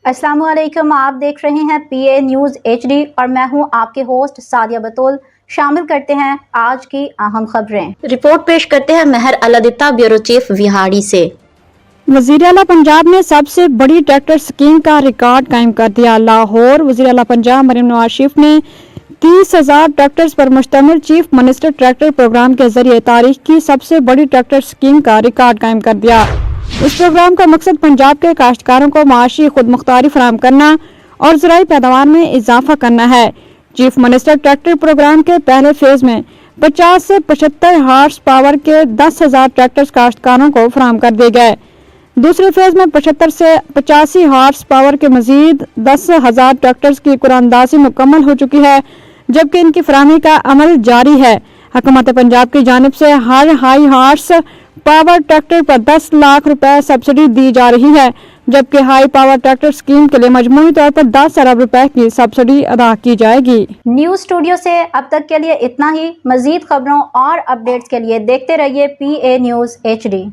अस्सलाम वालेकुम, आप देख रहे हैं PA न्यूज़ HD और मैं हूं आपके होस्ट सादिया बतूल। शामिल करते हैं आज की अहम खबरें। रिपोर्ट पेश करते हैं महर अलादिता, ब्यूरो चीफ विहाड़ी से। वज़ीर आला पंजाब ने सबसे बड़ी ट्रैक्टर स्कीम का रिकॉर्ड कायम कर दिया। लाहौर वज़ीर आला पंजाब मरीम नवाज शरीफ ने 30,000 ट्रैक्टर्स पर मुश्तमिल चीफ मिनिस्टर ट्रैक्टर प्रोग्राम के जरिए तारीख की सबसे बड़ी ट्रैक्टर स्कीम का रिकॉर्ड कायम कर दिया। इस प्रोग्राम का मकसद पंजाब के काश्तकारों को माशी खुद मुख्तारी फराहम करना और ज़राई पैदावार में इजाफा करना है। चीफ मिनिस्टर ट्रैक्टर प्रोग्राम के पहले फेज में 50 से 75 हार्स पावर के 10,000 ट्रैक्टर्स काश्तकारों को फराहम कर दिए गए। दूसरे फेज में 75 से 85 हार्स पावर के मजीद 10,000 ट्रैक्टर्स की कुरानंदाजी मुकम्मल हो चुकी है, जबकि इनकी फराहमी का अमल जारी है। हुकूमत पंजाब की जानिब से हर हाई हार्स पावर ट्रैक्टर पर 10 लाख रुपए सब्सिडी दी जा रही है, जबकि हाई पावर ट्रैक्टर स्कीम के लिए मजमूई तौर पर 10 अरब रुपए की सब्सिडी अदा की जाएगी। न्यूज़ स्टूडियो से अब तक के लिए इतना ही। मजीद खबरों और अपडेट्स के लिए देखते रहिए PA न्यूज़ HD।